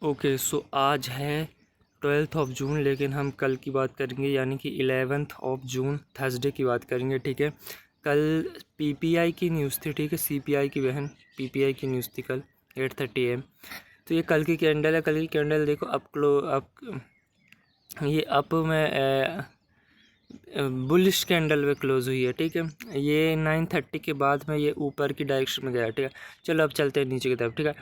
Okay so आज है 12th of June, लेकिन हम कल की बात करेंगे यानी कि 11th ऑफ जून थर्सडे की बात करेंगे। ठीक है, कल पीपीआई की न्यूज़ थी। ठीक है, सीपीआई की बहन पीपीआई की न्यूज़ थी कल 8:30 AM। तो ये कल की कैंडल है। कल की कैंडल देखो, ये अप में बुलिश कैंडल में क्लोज हुई है। ठीक है, ये 9:30 के बाद में ये ऊपर की डायरेक्शन में गया। ठीक है, चलो अब चलते हैं नीचे की तरफ। ठीक है,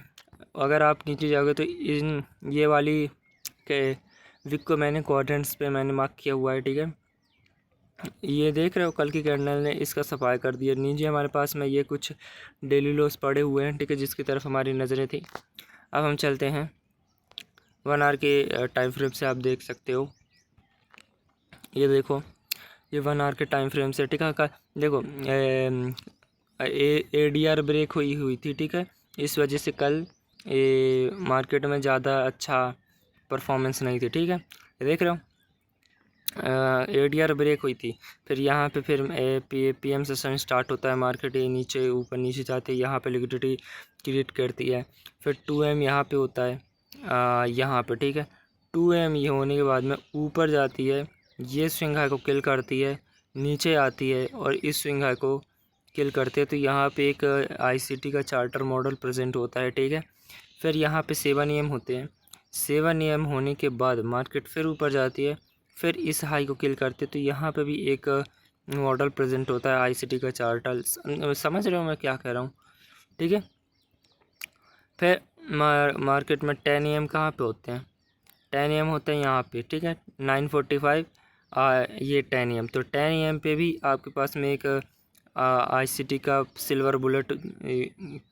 अगर आप नीचे जाओगे तो इन ये वाली के विक को मैंने क्वाड्रेंट्स पे मैंने मार्क किया हुआ है। ठीक है, ये देख रहे हो कल की कैंडल ने इसका सफाई कर दिया। नीचे हमारे पास में ये कुछ डेली लोस पड़े हुए हैं। ठीक है, जिसकी तरफ हमारी नज़रें थी। अब हम चलते हैं 1 आवर के टाइम फ्रेम से। आप देख सकते हो, ये देखो, ये 1 आवर के टाइम फ्रेम से। ठीक है, देखो ADR ब्रेक हुई थी। ठीक है, इस वजह से कल मार्केट में ज़्यादा अच्छा परफॉर्मेंस नहीं थी। ठीक है, देख रहे हो ADR ब्रेक हुई थी। फिर यहाँ पे फिर PM सेशन स्टार्ट होता है। मार्केट ये नीचे ऊपर नीचे जाती है, यहाँ पे लिक्विडिटी क्रिएट करती है। फिर 2M यहाँ पे होता है, यहाँ पे। ठीक है, 2M ये होने के बाद में ऊपर जाती है, ये स्विंग हाई को किल करती है, नीचे आती है और इस स्विंग हाई को किल करते हैं। तो यहाँ पे एक ICT का चार्टर मॉडल प्रेजेंट होता है। ठीक है, फिर यहाँ पे 7 AM होते हैं। 7 AM होने के बाद मार्केट फिर ऊपर जाती है, फिर इस हाई को किल करते हैं। तो यहाँ पे भी एक मॉडल प्रेजेंट होता है ICT का चार्टर। समझ रहे हो मैं क्या कह रहा हूँ? ठीक है, फिर मार्केट में 10 AM कहाँ पे होते हैं? 10 AM होते हैं यहाँ पे। ठीक है, 9:45 ये 10 AM। तो 10 AM पे भी आपके पास में एक ICT का सिल्वर बुलेट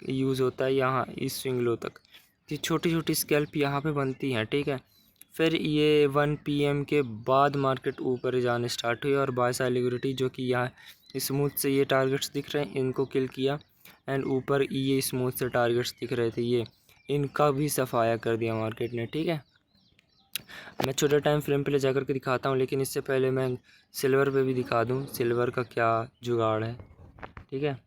यूज़ होता है यहाँ इस स्विंग लो तक। ये छोटी छोटी स्कैल्प यहाँ पे बनती हैं। ठीक है, फिर ये 1 PM के बाद मार्केट ऊपर जाने स्टार्ट हुई और बाय साइड लिक्विडिटी जो कि यहाँ स्मूथ से ये टारगेट्स दिख रहे हैं, इनको किल किया। एंड ऊपर ये स्मूथ से टारगेट्स दिख रहे थे, ये इनका भी सफाया कर दिया मार्केट ने। ठीक है, मैं छोटे टाइम फ्रेम पे ले जाकर के दिखाता हूँ, लेकिन इससे पहले मैं सिल्वर पे भी दिखा दूँ सिल्वर का क्या जुगाड़ है। ठीक है,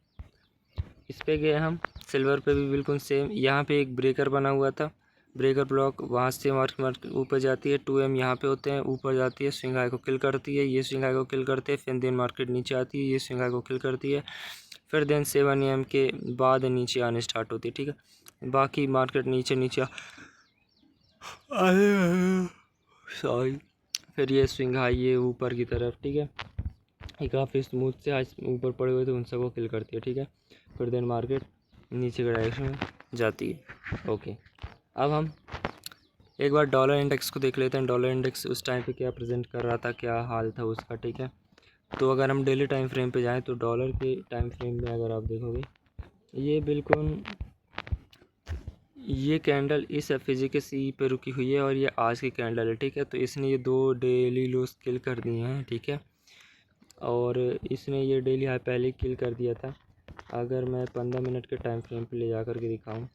इस पे गए हम। सिल्वर पे भी बिल्कुल सेम, यहाँ पे एक ब्रेकर बना हुआ था, ब्रेकर ब्लॉक, वहाँ से मार्केट ऊपर जाती है। 2M यहाँ पे होते हैं, ऊपर जाती है, स्विंग हाई को किल करती है, ये स्विंग हाई को किल करते हैं। फिर देन मार्केट नीचे आती है, ये स्विंग हाई को किल करती है। फिर देन 7 AM के बाद नीचे आने स्टार्ट होती है। ठीक है, बाकी मार्केट नीचे नीचे सॉरी, फिर ये स्विंग हाई ये ऊपर की तरफ। ठीक है, ये काफ़ी स्मूथ से हाई ऊपर पड़े हुए थे, उन सबको किल करती है। ठीक है, फिर देन मार्केट नीचे के डायरेक्शन में जाती है। ओके, अब हम एक बार डॉलर इंडेक्स को देख लेते हैं। डॉलर इंडेक्स उस टाइम पे क्या प्रेजेंट कर रहा था, क्या हाल था उसका। ठीक है, तो अगर हम डेली टाइम फ्रेम पे जाएं तो डॉलर के टाइम फ्रेम में अगर आप देखोगे, ये बिल्कुल ये कैंडल इस FAG के C पे रुकी हुई है और ये आज की कैंडल है। ठीक है, तो इसने ये 2 डेली लोस किल कर दिए हैं। ठीक है, और इसने ये डेली हाई पहले किल कर दिया था। अगर मैं 15 मिनट के टाइम फ्रेम पे ले जाकर के दिखाऊं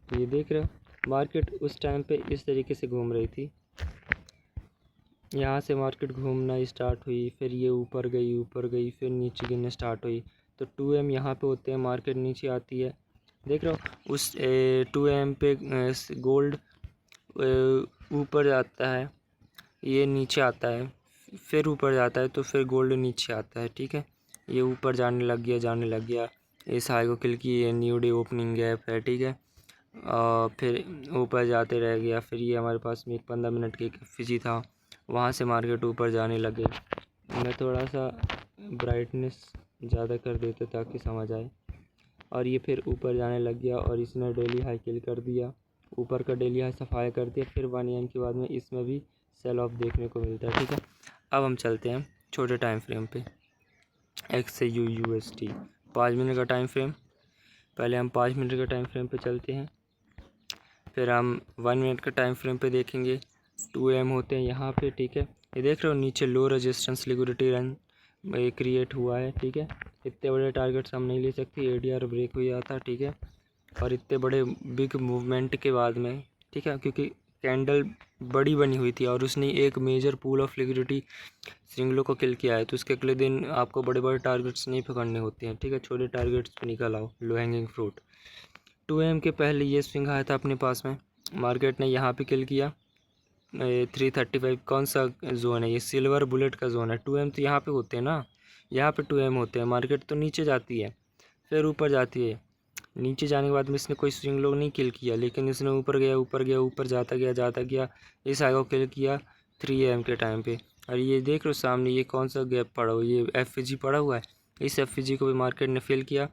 तो ये देख रहे हो मार्केट उस टाइम पे इस तरीके से घूम रही थी। यहाँ से मार्केट घूमना स्टार्ट हुई, फिर ये ऊपर गई, फिर नीचे गिरने स्टार्ट हुई। तो 2M यहाँ पे होते हैं, मार्केट नीचे आती है। देख रहे हो उस 2M पे गोल्ड ऊपर जाता है, ये नीचे आता है, फिर ऊपर जाता है, तो फिर गोल्ड नीचे आता है। ठीक है, ये ऊपर जाने लग गया, इस हाई को किल की, ये न्यू डे ओपनिंग गैप है। ठीक है, फिर ऊपर जाते रह गया। फिर ये हमारे पास में एक 15 मिनट की FAG था, वहाँ से मार्केट ऊपर जाने लगे। मैं थोड़ा सा ब्राइटनेस ज़्यादा कर देता ताकि समझ आए। और ये फिर ऊपर जाने लग गया और इसने डेली हाई किल कर दिया, ऊपर का डेली हाई सफाया कर दिया। फिर 1 AM के बाद में इसमें भी सेल ऑफ देखने को मिलता है। ठीक है, अब हम चलते हैं छोटे टाइम फ्रेम पे। XAU USD 5 मिनट का टाइम फ्रेम। पहले हम 5 मिनट का टाइम फ्रेम पे चलते हैं, फिर हम 1 मिनट का टाइम फ्रेम पे देखेंगे। 2M होते हैं यहाँ पे। ठीक है, ये देख रहे हो नीचे लो रेजिस्टेंस लिक्विडिटी रन ये क्रिएट हुआ है। ठीक है, इतने बड़े टारगेट्स हम नहीं ले सकते, ADR ब्रेक हो जाता। ठीक है, और इतने बड़े बिग मूवमेंट के बाद में, ठीक है, क्योंकि कैंडल बड़ी बनी हुई थी और उसने एक मेजर पूल ऑफ लिक्विडिटी सिंगलों को किल किया है, तो उसके अगले दिन आपको बड़े बड़े टारगेट्स नहीं पकड़ने होते हैं। ठीक है, छोटे टारगेट्स पे निकल आओ, लो हैंगिंग फ्रूट। 2 AM के पहले ये स्विंग आया था अपने पास में, मार्केट ने यहाँ पे किल किया 335। कौन सा जोन है ये? सिल्वर बुलेट का जोन है। 2M तो यहाँ पे होते हैं ना, यहाँ पे 2M होते हैं। मार्केट तो नीचे जाती है फिर ऊपर जाती है। नीचे जाने के बाद में इसने कोई स्विंग लो नहीं किल किया, लेकिन इसने ऊपर गया ऊपर गया ऊपर जाता गया इस आगे को किल किया 3 AM के टाइम पे। और ये देख लो सामने ये कौन सा गैप पड़ा हुआ, ये FG पड़ा हुआ है। इस FG को भी मार्केट ने फिल किया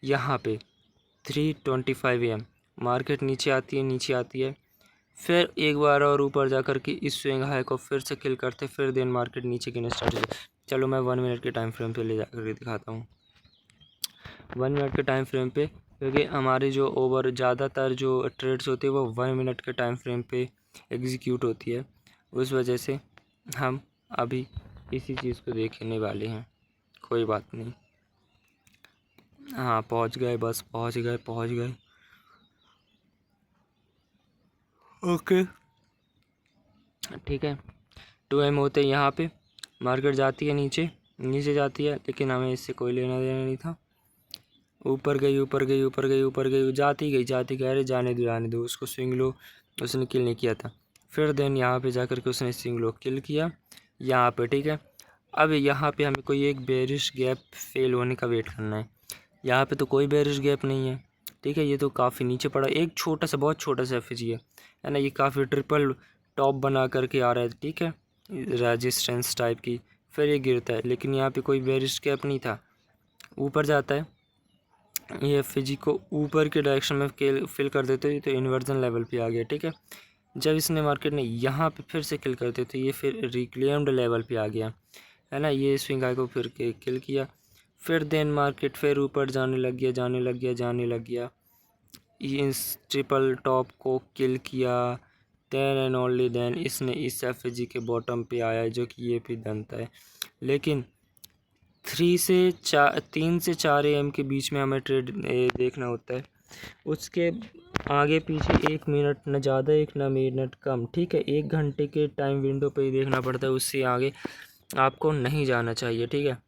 यहाँ पे 325 AM। मार्केट नीचे आती है फिर एक बार और ऊपर जा कर के इस स्विंग हाई को फिर से किल करते, फिर देन मार्केट नीचे गिरना स्टार्ट हो। चलो मैं 1 मिनट के टाइम फ्रेम पे ले जा कर के दिखाता हूँ। 1 मिनट के टाइम फ्रेम पे, क्योंकि हमारी जो ओवर ज़्यादातर जो ट्रेड्स होती है वो 1 मिनट के टाइम फ्रेम पे एग्जीक्यूट होती है, उस वजह से हम अभी इसी चीज़ को देखने वाले हैं। कोई बात नहीं, हाँ पहुँच गए, बस पहुँच गए। ओके ठीक है। 2M होते हैं यहाँ पे, मार्केट जाती है नीचे जाती है, लेकिन हमें इससे कोई लेना देना नहीं था। ऊपर गई जाती गई। अरे जाने दो उसको, स्विंग लो उसने किल नहीं किया था। फिर देन यहाँ पे जाकर के उसने स्विंग लो किल किया यहाँ पे, ठीक है। अब यहाँ पे हमें कोई एक बेरिश गैप फेल होने का वेट करना है। यहाँ पे तो कोई बेरिश गैप नहीं है, ठीक है। ये तो काफ़ी नीचे पड़ा, एक छोटा सा बहुत छोटा सा FG है ना। ये काफ़ी ट्रिपल टॉप बना करके आ रहा है, ठीक है, रेजिस्टेंस टाइप की। फिर ये गिरता है, लेकिन यहाँ पे कोई बेरिश गैप नहीं था। ऊपर जाता है, ये FG को ऊपर के डायरेक्शन में फिल कर देते तो इन्वर्जन लेवल पे आ गया, ठीक है। जब इसने मार्केट ने यहाँ पे फिर से किल करते तो ये फिर रिक्लेम्ड लेवल पे आ गया, है ना। ये स्विंग हाई को फिर किल किया, फिर देन मार्केट फिर ऊपर जाने लग गया। इस ट्रिपल टॉप को किल किया। देन एंड ओनली देन इसने इस FG के बॉटम पे आया, जो कि ये भी बनता है। लेकिन 3 से 4 AM के बीच में हमें ट्रेड देखना होता है। उसके आगे पीछे 1 मिनट न ज़्यादा 1 न मिनट कम, ठीक है। 1 घंटे के टाइम विंडो पे ही देखना पड़ता है, उससे आगे आपको नहीं जाना चाहिए, ठीक है।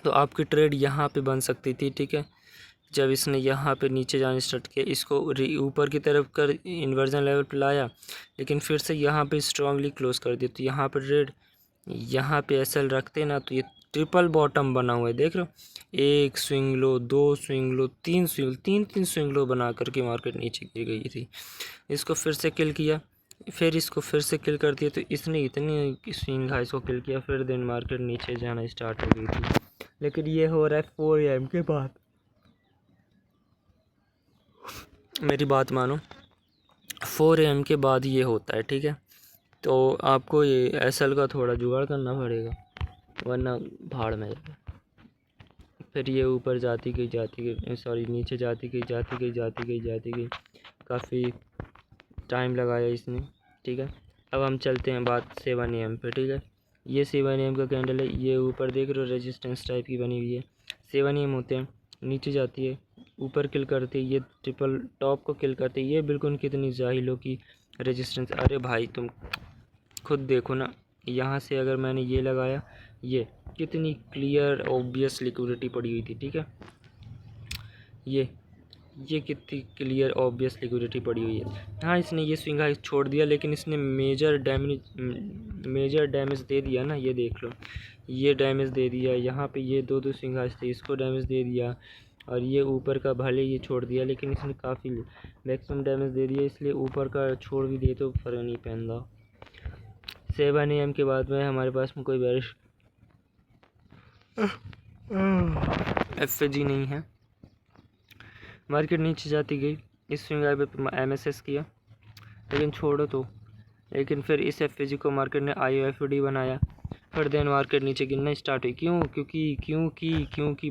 तो आपकी ट्रेड यहाँ पे बन सकती थी, ठीक है। जब इसने यहाँ पे नीचे जाने स्टार्ट किया, इसको ऊपर की तरफ कर इन्वर्जन लेवल पे लाया, लेकिन फिर से यहाँ पे स्ट्रांगली क्लोज कर दिया। तो यहाँ पे ट्रेड यहाँ पे SL रखते ना, तो ये ट्रिपल बॉटम बना हुआ है, देख रहे हो। 1 swing low, 2 swing low, 3 swing low बना करके मार्केट नीचे गिर गई थी। इसको फिर से किल किया, फिर इसको फिर से किल कर दिया। तो इसने इतनी स्विंग हाई को किल किया, फिर देन मार्केट नीचे जाना स्टार्ट हो गई थी। लेकिन ये हो रहा है 4 AM के बाद। मेरी बात मानो, 4 AM के बाद ये होता है, ठीक है। तो आपको ये SL का थोड़ा जुगाड़ करना पड़ेगा, वरना भाड़ में जाएगा। फिर ये ऊपर जाती गई सॉरी नीचे जाती गई। काफ़ी टाइम लगाया इसने, ठीक है। अब हम चलते हैं बात 7 AM पे, ठीक है। ये 7 AM का कैंडल है, ये ऊपर देख रहे हो रेजिस्टेंस टाइप की बनी हुई है। 7 AM होते हैं, नीचे जाती है, ऊपर किल करती है, ये ट्रिपल टॉप को किल करती है। ये बिल्कुल कितनी जाहिलों की रेजिस्टेंस। अरे भाई तुम खुद देखो ना, यहाँ से अगर मैंने ये लगाया, ये कितनी क्लियर ऑब्वियस लिक्विडिटी पड़ी हुई थी, ठीक है। ये कितनी क्लियर ऑब्वियस लिक्विडिटी पड़ी हुई है। हाँ इसने ये स्विंग हाई छोड़ दिया, लेकिन इसने मेजर डैमेज दे दिया ना। ये देख लो, ये डैमेज दे दिया। यहाँ पे ये दो स्विंग हाई थे, इसको डैमेज दे दिया। और ये ऊपर का भले ये छोड़ दिया, लेकिन इसने काफ़ी मैक्सिमम डैमेज दे दिया। इसलिए ऊपर का छोड़ भी दे तो फर्क नहीं पड़ता। 7 AM के बाद में हमारे पास में कोई बेरिश FG नहीं है। मार्केट नीचे जाती गई, इस स्विंग हाई पे MSS किया, लेकिन छोड़ो तो। लेकिन फिर इस FG को मार्केट ने IOFD बनाया। फिर देन मार्केट नीचे गिरना स्टार्ट हुई। क्योंकि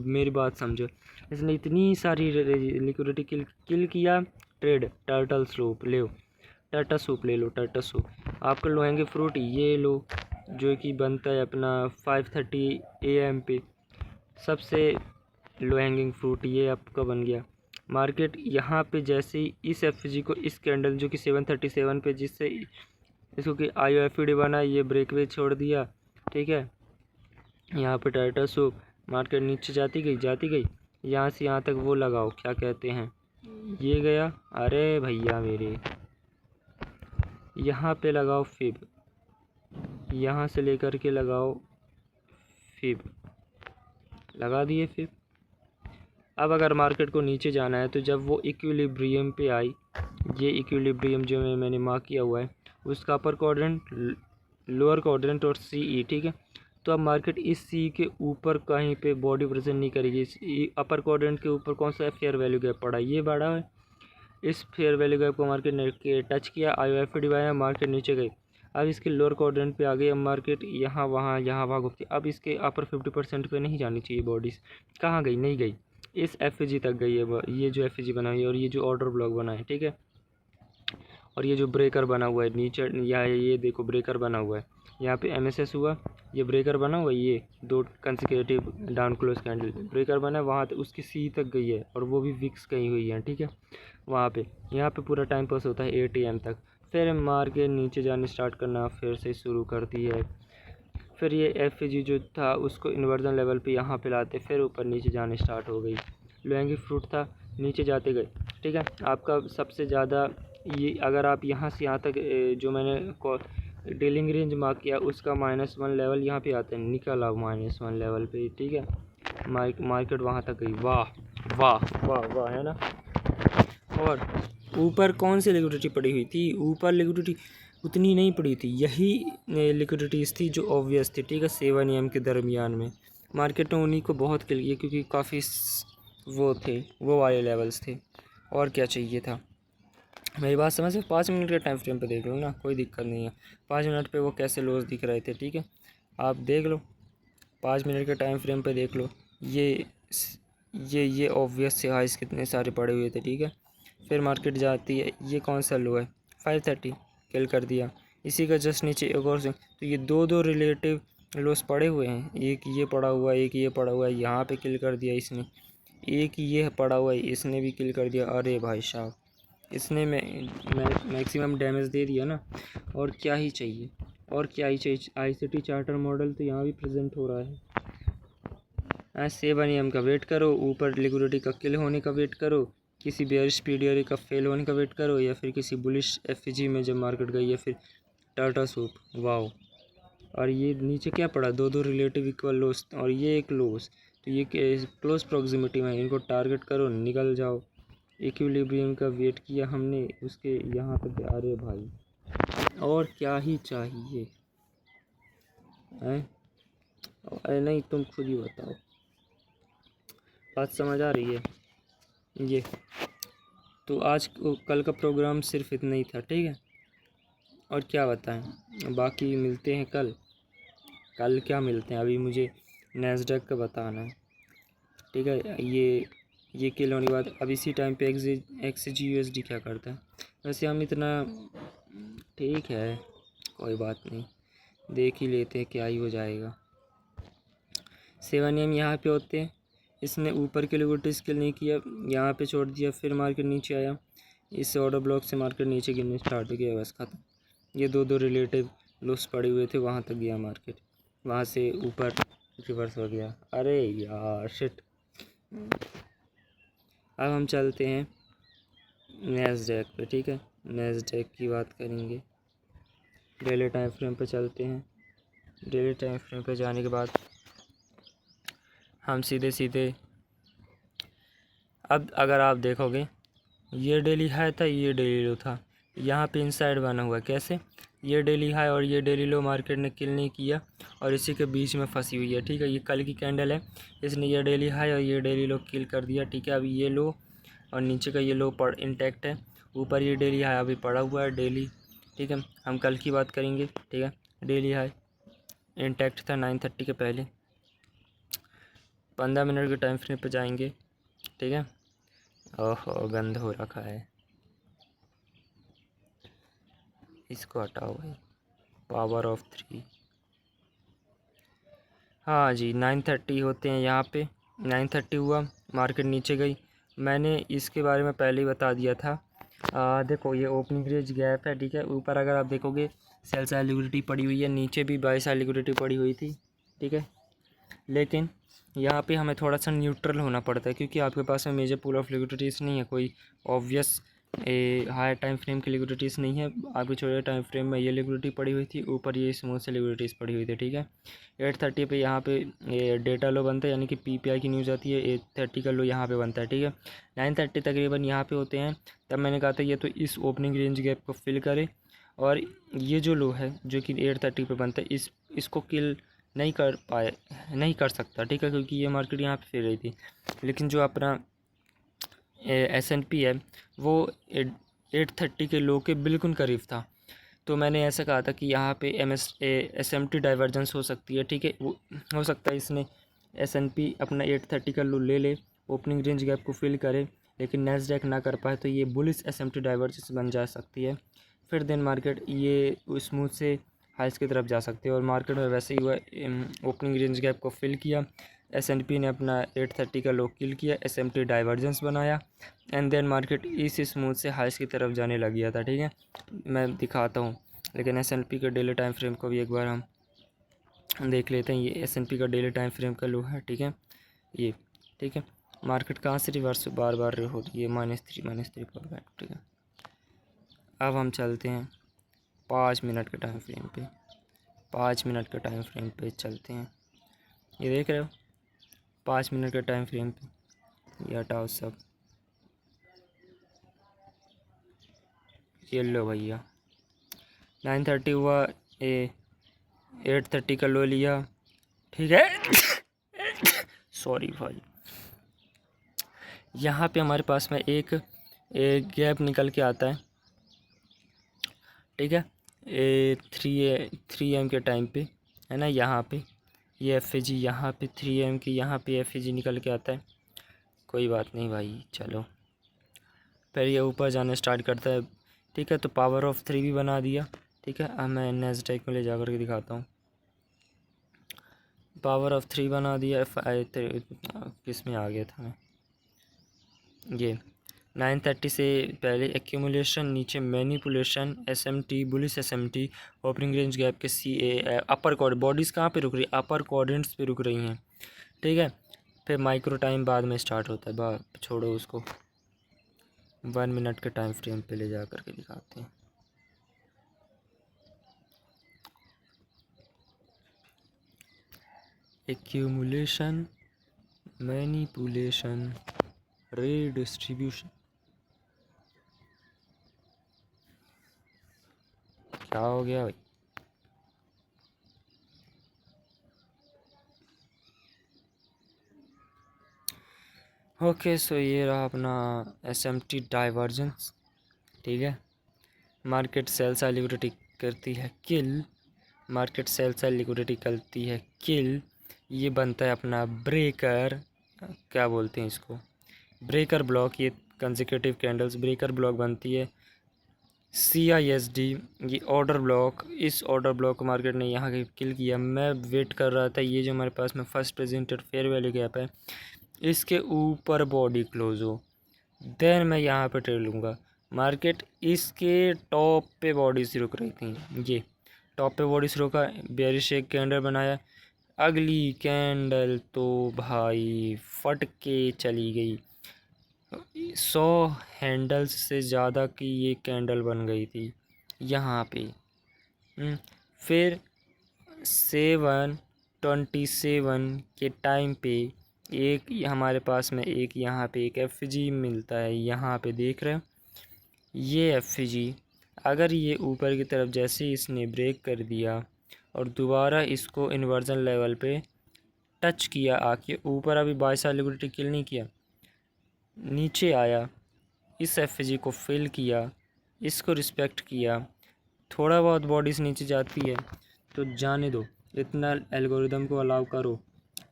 मेरी बात समझो। इसने इतनी सारी लिक्विडिटी किल किया। ट्रेड टर्टल सूप ले लो, टाटा सूप। आपको लोहेंगे फ्रूट ये लो, जो कि बनता है अपना 5:30 AM पे। सबसे लो हैंगिंग फ्रूट ये आपका बन गया। मार्केट यहाँ पे जैसे ही इस FG को, इस कैंडल जो कि 737 पे, जिससे इसको कि IOFD बना, ये ब्रेकवे छोड़ दिया, ठीक है। यहाँ पे टाटा सूप, मार्केट नीचे जाती गई। यहाँ से यहाँ तक वो लगाओ, क्या कहते हैं, ये गया। अरे भैया मेरे, यहाँ पे लगाओ फिब, यहाँ से लेकर के लगाओ फिब, लगा दिए फिब। अब अगर मार्केट को नीचे जाना है तो जब वो इक्विलिब्रियम पे आई, ये इक्विलिब्रियम जो मैंने मार्क किया हुआ है उसका अपर क्वाड्रेंट, लोअर क्वाड्रेंट और सी ई, ठीक है। तो अब मार्केट इस सी के ऊपर कहीं पे बॉडी प्रेजेंट नहीं करेगी। इस अपर क्वाड्रेंट के ऊपर कौन सा फेयर वैल्यू गैप पड़ा, ये बड़ा है। इस फेयर वैल्यू गैप को मार्केट ने टच किया, IOFD आया, मार्केट नीचे गई। अब इसके लोअर क्वाड्रेंट पे आ गई, अब मार्केट यहाँ वहाँ घूमती। अब इसके अपर 50% पे नहीं जानी चाहिए बॉडीज़, कहाँ गई, नहीं गई, इस FG तक गई है। ये जो FG बना है और ये जो ऑर्डर ब्लॉक बना है, ठीक है। और ये जो ब्रेकर बना हुआ है नीचे, ये देखो ब्रेकर बना हुआ है, यहाँ पे MSS हुआ, ये ब्रेकर बना हुआ है, ये 2 consecutive down close candle breaker बना है, वहाँ उसकी सी तक गई है और वो भी विक्स गई हुई है, ठीक है। वहाँ पे यहाँ पे पूरा टाइम पास होता है 8 AM तक, फिर मार के नीचे जाने स्टार्ट करना फिर से शुरू करती है। फिर ये FG जो था उसको इन्वर्जन लेवल पे यहाँ पे लाते, फिर ऊपर नीचे जाने स्टार्ट हो गई। लो हैंगिंग फ्रूट था, नीचे जाते गए, ठीक है। आपका सबसे ज़्यादा ये, अगर आप यहाँ से यहाँ तक जो मैंने डीलिंग रेंज मार्क किया उसका -1 लेवल यहाँ पे आता है, निकल आओ -1 लेवल पे, ठीक है। मार्केट वहाँ तक गई, वाह वाह वाह वाह, है ना। और ऊपर कौन सी लिक्विडिटी पड़ी हुई थी, ऊपर लिक्विडिटी उतनी नहीं पड़ी थी, यही लिक्विडिटीज़ थी जो ऑब्वियस थी, ठीक है। 7 AM के दरमियान में मार्केट ने उन्हीं को बहुत किल किया क्योंकि काफ़ी वो थे, वो वाले लेवल्स थे। और क्या चाहिए था, मेरी बात समझ। 5 मिनट के टाइम फ्रेम पे देख लो ना, कोई दिक्कत नहीं है। 5 मिनट पे वो कैसे लॉस दिख रहे थे, ठीक है, आप देख लो। 5 मिनट के टाइम फ्रेम पे देख लो, ये ऑब्वियस से हाइस कितने सारे पड़े हुए थे, ठीक है। फिर मार्केट जाती है, ये कौन सा लो है, 530 किल कर दिया। इसी का जस्ट नीचे एक और से, तो ये दो रिलेटिव लॉस पड़े हुए हैं, एक ये पड़ा हुआ है, एक ये पड़ा हुआ है, यहाँ पे किल कर दिया इसने, एक ये पड़ा हुआ है, इसने भी किल कर दिया। अरे भाई साहब, इसने मैक्सिमम डैमेज दे दिया ना, और क्या ही चाहिए, और क्या ही चाहिए। ICT चार्टर मॉडल तो यहाँ भी प्रेजेंट हो रहा है। 7 AM का वेट करो, ऊपर लिक्विडिटी का किल होने का वेट करो, किसी बेयरिश पीरियड का फेल होने का वेट करो, या फिर किसी बुलिश FG में जब मार्केट गई, या फिर टाटा सूप, वाओ। और ये नीचे क्या पड़ा, दो रिलेटिव इक्वल लॉस और ये एक लॉस, तो ये क्लोज प्रॉक्सिमिटी में, इनको टारगेट करो, निकल जाओ। इक्विलिब्रियम का वेट किया हमने, उसके यहाँ तक। अरे भाई, और क्या ही चाहिए हैं। अरे नहीं, तुम खुद ही बताओ, बात समझ आ रही है। ये तो आज कल का प्रोग्राम सिर्फ इतना ही था, ठीक है। और क्या बताएं, बाकी मिलते हैं कल क्या मिलते हैं, अभी मुझे नैस्डैक का बताना है, ठीक है। ये किल होने के बाद अब इसी टाइम पे XG USD क्या करता है। वैसे हम इतना, ठीक है, कोई बात नहीं, देख ही लेते हैं क्या ही हो जाएगा। 7 AM यहाँ पे होते हैं, इसने ऊपर के लिक्विडिटी स्किल नहीं किया, यहाँ पे छोड़ दिया, फिर मार्केट नीचे आया, इस ऑर्डर ब्लॉक से मार्केट नीचे गिरने स्टार्ट हो गया, बस खत्म। ये दो रिलेटिव लॉस पड़े हुए थे, वहाँ तक गया मार्केट, वहाँ से ऊपर रिवर्स हो गया। अरे यार शिट। अब हम चलते हैं नैस्डैक पे, ठीक है, नैस्डैक की बात करेंगे। डेली टाइम फ्रेम पे चलते हैं। डेली टाइम फ्रेम पे जाने के बाद हम सीधे अब अगर आप देखोगे, ये डेली हाई था, ये डेली लो था, यहाँ पे इनसाइड बना हुआ है, कैसे, ये डेली हाई और ये डेली लो मार्केट ने किल नहीं किया, और इसी के बीच में फंसी हुई है, ठीक है। ये कल की कैंडल है, इसने ये डेली हाई और ये डेली लो किल कर दिया, ठीक है। अभी ये लो और नीचे का ये लो इंटैक्ट है, ऊपर ये डेली हाई अभी पड़ा हुआ है डेली, ठीक है। हम कल की बात करेंगे, ठीक है। डेली हाई इंटैक्ट था 9:30 के पहले। 15 मिनट के टाइम फ्रेम पर जाएंगे, ठीक है। ओहो, गंद हो रखा है, इसको हटाओ भाई, पावर ऑफ 3। हाँ जी, 9:30 होते हैं यहाँ पे, 9:30 हुआ, मार्केट नीचे गई। मैंने इसके बारे में पहले ही बता दिया था। देखो ये ओपनिंग रेंज गैप है, ठीक है। ऊपर अगर आप देखोगे सेल साइड लिक्विडिटी पड़ी हुई है, नीचे भी बाई साइड लिक्विडिटी पड़ी हुई थी, ठीक है। लेकिन यहाँ पे हमें थोड़ा सा न्यूट्रल होना पड़ता है, क्योंकि आपके पास में मेजर पूल ऑफ लिक्विडिटीज़ नहीं है, कोई ऑब्वियस हायर टाइम फ्रेम की लिक्विडिटीज़ नहीं है। आपके छोटे टाइम फ्रेम में ये लिक्विडिटी पड़ी हुई थी, ऊपर ये स्मूथ से लिक्विडिटीज़ पड़ी हुई थी, ठीक है। 8:30 पे यहाँ पे ये डेटा लो बनता है, यानी कि PPI की न्यूज़ आती है, 8:30 का लो यहाँ पे बनता है, ठीक है। 9:30 तकरीबन यहाँ पे होते हैं। तब मैंने कहा था ये तो इस ओपनिंग रेंज गैप को फिल करे, और ये जो लो है जो कि 8:30 पे बनता है, इसको किल नहीं कर सकता, ठीक है, क्योंकि ये मार्केट यहाँ पे फिर रही थी। लेकिन जो अपना S&P है वो 8:30 के लो के बिल्कुल करीब था। तो मैंने ऐसा कहा था कि यहाँ पे SMT डाइवर्जेंस हो सकती है, ठीक है। वो हो सकता है इसने S&P अपना 8:30 का लो ले ले, ओपनिंग रेंज गैप को फिल करे, लेकिन नैस्डैक ना कर पाए, तो ये बुलिश SMT डाइवर्जेंस बन जा सकती है। फिर दिन मार्केट ये स्मूथ से हाइस की तरफ जा सकती है, और मार्केट में वैसे ही हुआ, ओपनिंग रेंज गैप को फिल किया, S&P ने अपना 8:30 का लो किल किया, SMT डाइवर्जेंस बनाया, एंड देन मार्केट इस स्मूथ से हाइस की तरफ जाने लग गया था, ठीक है। मैं दिखाता हूँ, लेकिन S&P का डेली टाइम फ्रेम को भी एक बार हम देख लेते हैं। ये S&P का डेली टाइम फ्रेम का लो है, ठीक है, ये, ठीक है। मार्केट कहाँ से रिवर्स बार बार हो रही है, -3 पर, ठीक है। अब हम चलते हैं 5 मिनट के टाइम फ्रेम पे, 5 मिनट के टाइम फ्रेम पे चलते हैं। ये देख रहे हो 5 मिनट के टाइम फ्रेम पे, ये हटाओ सब, ये लो भैया 9:30 हुआ, 8:30 का लो लिया, ठीक है। सॉरी भाई, यहाँ पे हमारे पास में एक गैप निकल के आता है, ठीक है, 3 AM के टाइम पे, है ना। यहाँ पे ये FAG, यहाँ पे 3 AM की यहाँ पे FAG निकल के आता है। कोई बात नहीं भाई, चलो फिर ये ऊपर जाना स्टार्ट करता है, ठीक है। तो पावर ऑफ 3 भी बना दिया, ठीक है। अब मैं नैस्डैक में ले जा कर के दिखाता हूँ। पावर ऑफ 3 बना दिया, किस में आ गया था मैं, ये 9:30 से पहले एक्यूमुलेशन, नीचे manipulation, SMT bullish SMT, opening range gap के CA अपर कॉर्ड बॉडीज़ कहाँ पे रुक रही है, अपर क्वाड्रेंट्स पे रुक रही हैं, ठीक है। फिर माइक्रो टाइम बाद में स्टार्ट होता है, बाद छोड़ो उसको, 1 मिनट के टाइम फ्रेम पे ले जा कर के दिखाते हैं। एक्यूमुलेशन, मैनिपुलेशन, रीडिस्ट्रीब्यूशन, क्या हो गया भाई। ओके, सो ये रहा अपना SMT डाइवर्जेंस, ठीक है। मार्केट सेल साइड लिक्विडिटी करती है किल, मार्केट सेल साइड लिक्विडिटी करती है किल, ये बनता है अपना ब्रेकर, क्या बोलते हैं इसको, ब्रेकर ब्लॉक। ये कंसेक्यूटिव कैंडल्स ब्रेकर ब्लॉक बनती है। CISD, ये ऑर्डर ब्लॉक, इस ऑर्डर ब्लॉक को मार्केट ने यहाँ किल किया। मैं वेट कर रहा था ये जो हमारे पास में first presented fair value gap है, इसके ऊपर बॉडी क्लोज हो, देन मैं यहाँ पे ट्रेड लूँगा। मार्केट इसके टॉप पे बॉडी से रुक रही थी, ये टॉप पे बॉडी से रुका, बेयरिश एक कैंडल बनाया, अगली कैंडल तो भाई फट के चली गई, 100 हैंडल्स से ज़्यादा की ये कैंडल बन गई थी यहाँ पे। फिर 7:27 के टाइम पे एक हमारे पास में एक यहाँ पे एक FG मिलता है, यहाँ पे देख रहे हो ये FG, अगर ये ऊपर की तरफ जैसे इसने ब्रेक कर दिया और दोबारा इसको इन्वर्जन लेवल पे टच किया आके ऊपर, अभी 22 लिक्विडिटी किल नहीं किया, नीचे आया, इस FG को फिल किया, इसको रिस्पेक्ट किया, थोड़ा बहुत बॉडी से नीचे जाती है तो जाने दो, इतना एल्गोरिदम को अलाउ करो,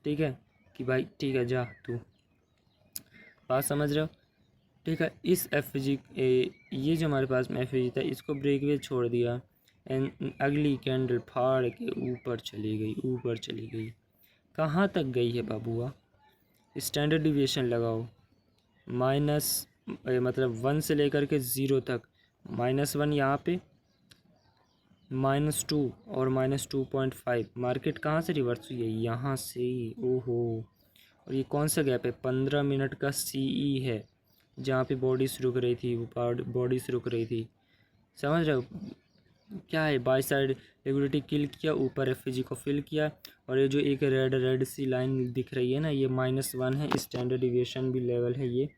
ठीक है, कि भाई ठीक है जा तू, बात समझ रहे हो, ठीक है। इस FG ये जो हमारे पास में FG था, इसको ब्रेकवे छोड़ दिया, एंड अगली कैंडल फाड़ के ऊपर चली गई, ऊपर चली गई, कहाँ तक गई है बाबूआ, स्टैंडर्ड डिविएशन लगाओ, मतलब 1 से लेकर के 0 तक, -1 यहाँ पे, -2 और -2.5। मार्केट कहाँ से रिवर्स हुई है? यहाँ से। ओहो, और ये कौन सा गैप है? 15 मिनट का CE है, जहाँ पे बॉडीज रुक रही थी, वो बॉडीज रुक रही थी। समझ रहे हो क्या है? बाई साइड लिक्विडिटी किल किया, ऊपर FG को फिल किया, और ये जो एक रेड सी लाइन दिख रही है ना, ये -1 है। स्टैंडर्ड डिविएशन भी लेवल है ये।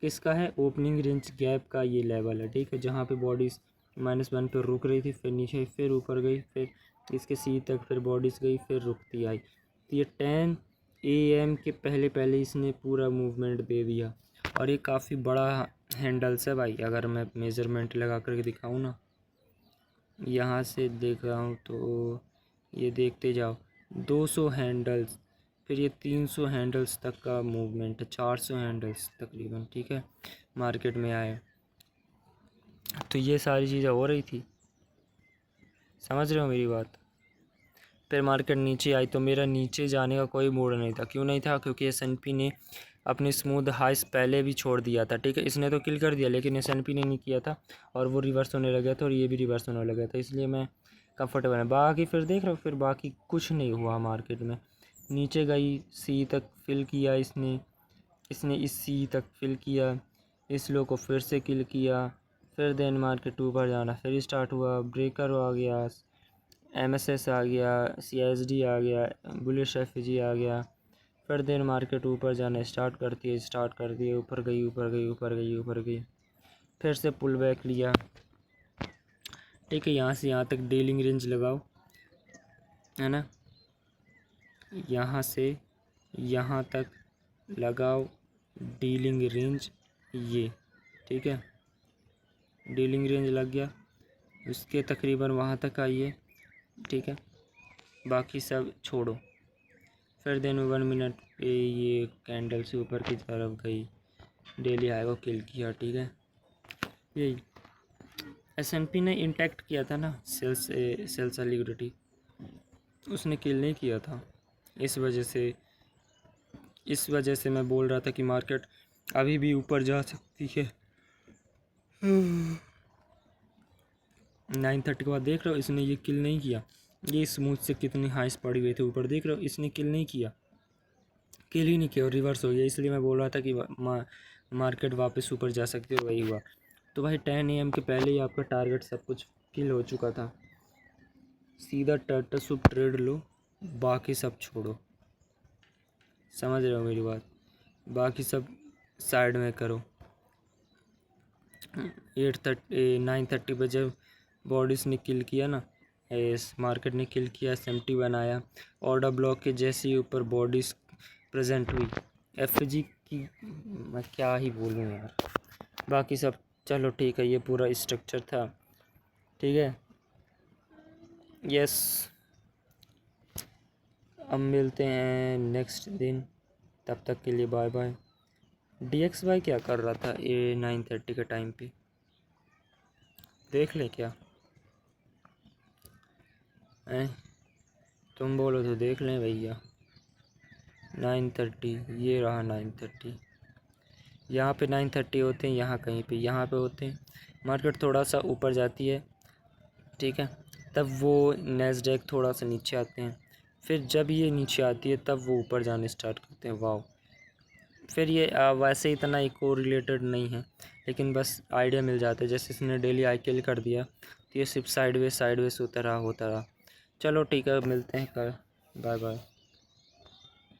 किसका है? ओपनिंग रेंज गैप का ये लेवल है, ठीक है, जहाँ पे बॉडीज़ -1 पर रुक रही थी, फिर नीचे, फिर ऊपर गई, फिर इसके C तक, फिर बॉडीज़ गई, फिर रुकती आई। तो ये 10 AM के पहले पहले इसने पूरा मूवमेंट दे दिया, और ये काफ़ी बड़ा हैंडल्स है भाई। अगर मैं मेज़रमेंट लगा करके दिखाऊँ ना, यहाँ से देख रहा हूँ तो ये देखते जाओ, 200 हैंडल्स, फिर ये 300 हैंडल्स तक का मूवमेंट है, 400 हैंडल्स तकरीबन, ठीक है, मार्केट में आए। तो ये सारी चीज़ें हो रही थी, समझ रहे हो मेरी बात। फिर मार्केट नीचे आई तो मेरा नीचे जाने का कोई मूड नहीं था। क्यों नहीं था? क्योंकि S&P ने अपनी स्मूथ हाइस पहले भी छोड़ दिया था, ठीक है। इसने तो किल कर दिया, लेकिन S&P ने नहीं किया था, और वो रिवर्स होने लगा था, और ये भी रिवर्स होने लगा था, इसलिए मैं कंफर्टेबल है। बाकी फिर देख रहे हो, फिर बाकी कुछ नहीं हुआ मार्केट में। नीचे गई, C तक फिल किया इसने इस C तक फिल किया, इस लो को फिर से किल किया, फिर देन मार्केट ऊपर जाना फिर स्टार्ट हुआ, ब्रेकर आ गया, MSS आ गया, CSD आ गया, बुलिश FG आ गया, फिर देन मार्केट ऊपर जाना स्टार्ट कर दिए, ऊपर गई, ऊपर गई, ऊपर गई, ऊपर गई, फिर से पुल बैक लिया, ठीक है। यहाँ से यहाँ तक डीलिंग रेंज लगाओ, है ना, यहाँ से यहाँ तक लगाओ डीलिंग रेंज, ये ठीक है, डीलिंग रेंज लग गया, उसके तकरीबन वहाँ तक आइए, ठीक है, बाकी सब छोड़ो। फिर देन 1 मिनट पे ये कैंडल से ऊपर की तरफ गई, डेली हाई को किल किया, ठीक है। यही S&P ने इंटैक्ट किया था ना, सेल्स लिक्विडिटी, उसने किल नहीं किया था। इस वजह से मैं बोल रहा था कि मार्केट अभी भी ऊपर जा सकती है। 9:30 के बाद देख रहे हो, इसने ये किल नहीं किया। ये स्मूथ से कितनी हाइस पड़ी हुई थी ऊपर, देख रहे हो, इसने किल नहीं किया, किल ही नहीं किया, और रिवर्स हो गया। इसलिए मैं बोल रहा था कि मार्केट वापस ऊपर जा सकती है, वही हुआ। तो भाई 10 AM के पहले ही आपका टारगेट सब कुछ किल हो चुका था। सीधा टाटा सुप ट्रेड लो, बाकी सब छोड़ो, समझ रहे हो मेरी बात, बाकी सब साइड में करो। 9:30 पे जब बॉडीज ने किल किया ना, इस मार्केट ने किल किया, SMT बनाया, ऑर्डर ब्लॉक के जैसे ही ऊपर बॉडीज प्रेजेंट हुई, FG की मैं क्या ही बोलूँ यार, बाकी सब चलो ठीक है, ये पूरा स्ट्रक्चर था, ठीक है। यस, अब मिलते हैं नेक्स्ट दिन, तब तक के लिए बाय बाय। DXY क्या कर रहा था ये 9:30 के टाइम पे, देख ले क्या हैं? तुम बोलो तो देख लें भैया। 9:30, ये रहा 9:30, यहाँ पे 9:30 होते हैं, यहाँ कहीं पे, यहाँ पे होते हैं। मार्केट थोड़ा सा ऊपर जाती है, ठीक है, तब वो नैस्डैक थोड़ा सा नीचे आते हैं, फिर जब ये नीचे आती है तब वो ऊपर जाने स्टार्ट करते हैं। वाह, फिर ये वैसे इतना इको रिलेटेड नहीं है, लेकिन बस आइडिया मिल जाता है। जैसे इसने डेली आई किल कर दिया, तो ये सिर्फ साइडवेज होता रहा। चलो ठीक है, मिलते हैं कल, बाय बाय।